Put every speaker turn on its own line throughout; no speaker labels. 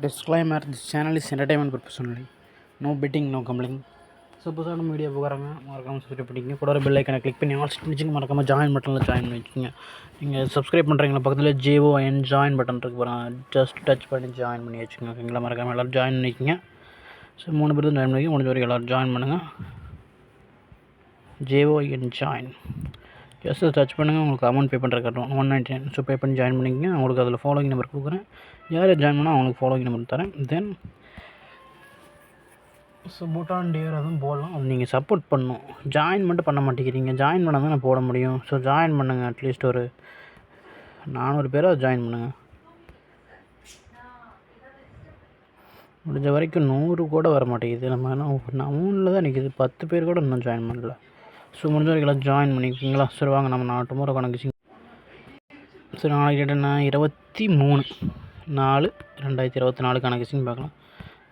Disclaimer: this channel is entertainment purpose only. No betting, no gambling. So புதுசாக நம்ம video போகிறாங்க மறக்காமல் subscribe பண்ணிக்கங்க. கூட ஒரு பெல் ஐக்கனை கிளிக் பண்ணி ஆல் ஸ்டிச்சிங் மறக்காமல் ஜாயின் பட்டனில் ஜாயின் பண்ணி வச்சுக்கோங்க. நீங்கள் சப்ஸ்கிரைப் பண்ணுறீங்களா பக்கத்தில் JOIN ஜாயின் பட்டன் இருக்கு போகிறேன், ஜஸ்ட் டச் பண்ணி ஜாயின் பண்ணி வச்சுக்கோங்க. ஓகேங்களா? மறக்காமல் எல்லோரும் ஜாயின் பண்ணிக்கோங்க. ஸோ 3 பேர் தான் ஜாயின் பண்ணிக்க முடிஞ்ச வரைக்கும் எல்லோரும் ஜாயின் பண்ணுங்கள். JOIN ஜாயின் ஜஸ்ட் டச் பண்ணுங்கள். உங்களுக்கு அமௌண்ட் பே பண்ணுற கட்டணும் 199. ஸோ பே பண்ணி ஜாயின் பண்ணிக்கங்க. உங்களுக்கு அதில் ஃபாலோவிங் நம்பர் கொடுக்குறேன். யார் ஜாயின் பண்ணால் அவங்களுக்கு ஃபாலோவிங் நம்பர் தரேன். தென் ஸோ பூட்டான் டியர் அதுவும் போடலாம். அது நீங்கள் சப்போர்ட் பண்ணணும். ஜாயின் மட்டும் பண்ண மாட்டேங்கிறீங்க. ஜாயின் பண்ணால் தான் நான் போட முடியும். ஸோ ஜாயின் பண்ணுங்கள். அட்லீஸ்ட் ஒரு 400 பேராக ஜாயின் பண்ணுங்கள். முடிஞ்ச வரைக்கும் 100 கூட வர மாட்டேங்குது. நம்ம நான் 3 தான் நிற்கிது. 10 பேர் கூட இன்னும் ஜாயின் பண்ணல. ஸோ முடிஞ்ச வரைக்கும் எல்லாம் ஜாயின் பண்ணிக்கிங்களா? சரி வாங்க நம்ம நான் டுமாரோ கணக்கு. சரி நாளைக்கு டேட் என்ன? 23/4/2024 கணக்கு பார்க்கலாம்.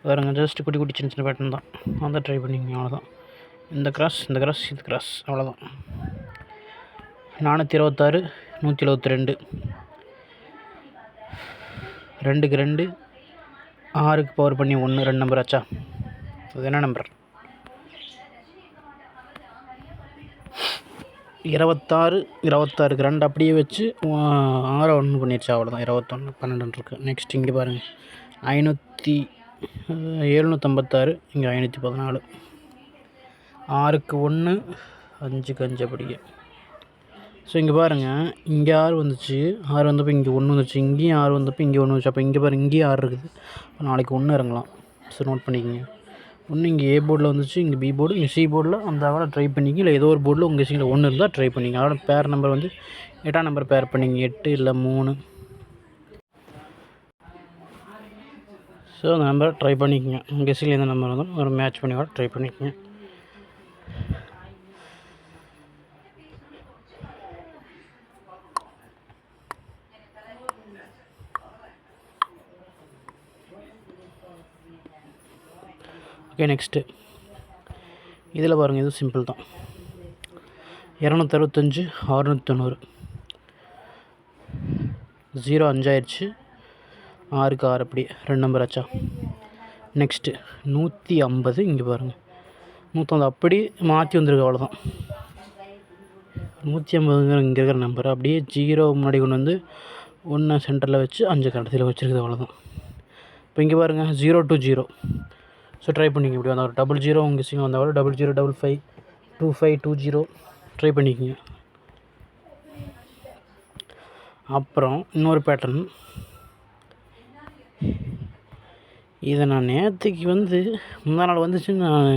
வேறுங்க ஜஸ்ட் குட்டி குட்டி சின்ன சின்ன பேட்டர்ன் தான். அதை ட்ரை பண்ணிங்க. அவ்வளோதான். இந்த கிராஸ் இது கிராஸ் அவ்வளோதான். 426 172 2க்கு 2 6க்கு பவர் பண்ணி 1 2 நம்பர் ஆச்சா? அது என்ன நம்பர்? 26க்கு 2 அப்படியே வச்சு 6 1 பண்ணிடுச்சா? அவ்வளோதான். 21 12 இருக்குது. நெக்ஸ்ட் இங்கே பாருங்கள். 756 இங்கே 514 6க்கு 1 5க்கு 5 அப்படியே. ஸோ இங்கே பாருங்கள், இங்கே 6 வந்துச்சு. 6 வந்தப்போ இங்கே 1 வந்துச்சு. இங்கேயும் 6 வந்தப்போ இங்கே 1 வந்துச்சு. அப்போ இங்கே பாருங்கள், இங்கேயும் 6 இருக்குது. நாளைக்கு 1 இறங்கலாம். ஸோ நோட் பண்ணிக்கோங்க. 1 இங்கே A போர்டில் வந்துச்சு, இங்கே B போர்டு, இங்கே C போர்டில் அந்த அவளை ட்ரை பண்ணிங்க. இல்லை ஏதோ ஒரு போர்டில் உங்கள் சிங்கில் 1 இருந்தால் ட்ரை பண்ணிங்க. அதோட பேர் நம்பர் வந்து 8ஆம் நம்பர் பேர் பண்ணிங்க. 8 இல்லை 3. ஸோ அந்த நம்பரை ட்ரை பண்ணிக்கோங்க. உங்கள் கெஸ்ஸில் எந்த நம்பர் இருந்தாலும் ஒரு மேட்ச் பண்ணி கூட ட்ரை பண்ணிக்கோங்க. ஓகே, நெக்ஸ்ட்டு இதில் பாருங்கள். இது சிம்பிள் தான். 265 690 0 5 ஆயிடுச்சு. 6க்கு 6 அப்படியே 2 நம்பர் ஆச்சா? நெக்ஸ்ட்டு 150. இங்கே பாருங்கள், 150 அப்படி மாற்றி வந்துருக்கு. அவ்வளோதான். 150 இங்கே இருக்கிற நம்பர் அப்படியே 0 முன்னாடி கொண்டு வந்து 1 சென்டரில் வச்சு 5 கடைசியில் வச்சுருக்குது. அவ்வளோதான். இப்போ இங்கே பாருங்கள், 0 to 0. ஸோ ட்ரை பண்ணிங்க. இப்படி வந்தால் 00 உங்கள் சிங்கம் வந்தாலும் 00 55 25 20 ட்ரை பண்ணிக்கோங்க. அப்புறம் இன்னொரு பேட்டர்ன். இதை நான் நேற்றுக்கு முந்தா நாள் வந்துச்சு. நான்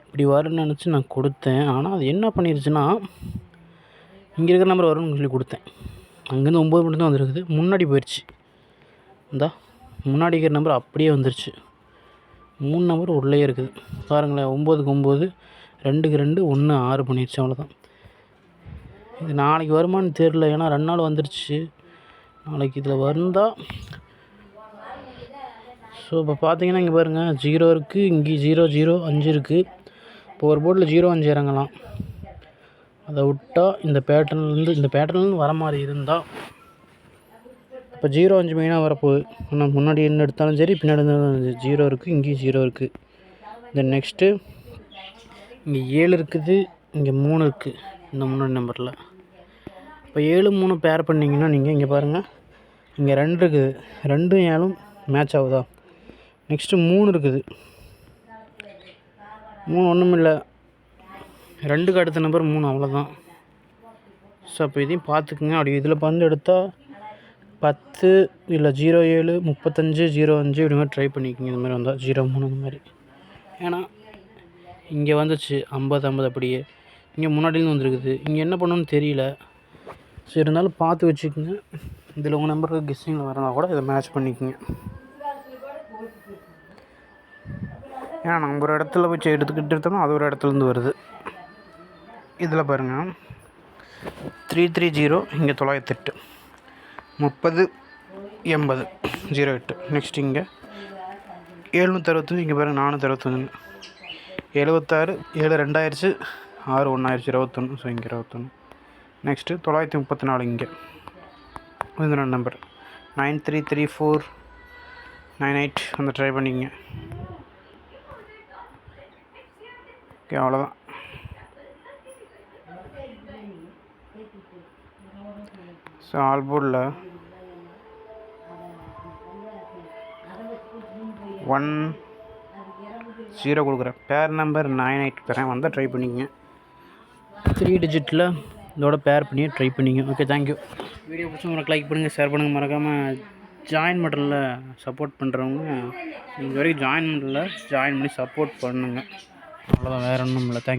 இப்படி வரும்னு நினச்சி நான் கொடுத்தேன். ஆனால் அது என்ன பண்ணிருச்சுன்னா, இங்கே இருக்கிற நம்பர் வரும்னு சொல்லி கொடுத்தேன். அங்கேருந்து 9 மட்டும் தான் வந்துருக்குது. முன்னாடி போயிடுச்சு. முன்னாடி இருக்கிற நம்பர் அப்படியே வந்துருச்சு. 3 நம்பர் உள்ளே இருக்குது பாருங்களேன். 9க்கு 9 2க்கு 2 1 6 பண்ணிடுச்சு. அவ்வளோதான். இது நாளைக்கு வருமானு தெரில. ஏன்னா 2 நாள் வந்துருச்சு. நாளைக்கு இதில் வந்தால் ஸோ இப்போ பார்த்தீங்கன்னா இங்கே பாருங்கள், 0 இருக்குது. இங்கே 0 0 5 இருக்குது. இப்போ ஒரு போர்டில் 0 5 இறங்கலாம். அதை விட்டால் இந்த பேட்டர்ன்லேருந்து வர மாதிரி இருந்தால் இப்போ 0 5 மெயினாக வரப்போகுது. ஆனால் முன்னாடி என்ன எடுத்தாலும் சரி, பின்னாடி இருந்தாலும் 0 இருக்குது. இங்கேயும் 0 இருக்குது. தென் நெக்ஸ்ட்டு இங்கே 7 இருக்குது. இங்கே 3 இருக்குது. இந்த முன்னாடி நம்பரில் இப்போ 7 3 பேர் பண்ணிங்கன்னா நீங்கள் இங்கே பாருங்கள், இங்கே 2 இருக்குது. 2 7 மேட்ச் ஆகுதா? நெக்ஸ்ட்டு 3 இருக்குது. 3 ஒன்றும் இல்லை. 2க்கு அடுத்த நம்பர் 3. அவ்வளோதான். ஸோ அப்போ இதையும் பார்த்துக்குங்க. அப்படி இதில் எடுத்தால் 10 இல்லை 07 35 05 இப்படி மாதிரி ட்ரை பண்ணிக்கோங்க. இந்த மாதிரி வந்தால் 03 இந்த மாதிரி. ஏன்னா இங்கே வந்துச்சு 50 50 அப்படியே. இங்கே முன்னாடியிருந்து வந்துருக்குது. இங்கே என்ன பண்ணணும்னு தெரியல. ஸோ இருந்தாலும் பார்த்து வச்சுக்கோங்க. இதில் உங்கள் நம்பருக்கு கெஸ்ஸிங்கில் வரனா கூட இதை மேட்ச் பண்ணிக்கோங்க. ஏன்னா நம்ம ஒரு இடத்துல போய் எடுத்துக்கிட்டு எடுத்தோம்னா அது ஒரு இடத்துலேருந்து வருது. இதில் பாருங்கள், 330 இங்கே 908 30 80 08. நெக்ஸ்ட் இங்கே 765 இங்கே பாருங்கள் 461 76 7 2 ஆயிடுச்சு. 6 1 ஆயிடுச்சு 21. ஸோ இங்கே 21. நெக்ஸ்ட்டு 934 இங்கே. இது நம்பர் 9334 98 வந்து ட்ரை பண்ணிக்கங்க. ஓகே, அவ்வளோதான். ஸோ ஆல் போர்டில் 10 கொடுக்குறேன். பேர் நம்பர் 98 தரேன், வந்தால் ட்ரை பண்ணிக்கங்க. 3 டிஜிட்டில் இதோட பேர் பண்ணி ட்ரை பண்ணிங்க. Okay, thank you. வீடியோ பிடிச்சா உங்களுக்கு லைக் பண்ணுங்கள், ஷேர் பண்ணுங்கள். மறக்காமல் ஜாயின் பட்டனில் சப்போர்ட் பண்ணுறவங்க இது வரைக்கும் ஜாயின் பண்ணல, ஜாயின் பண்ணி சப்போர்ட் பண்ணுங்கள். அவ்வளோதான், வேறு ஒன்றும் இல்லை. தேங்க்யூ.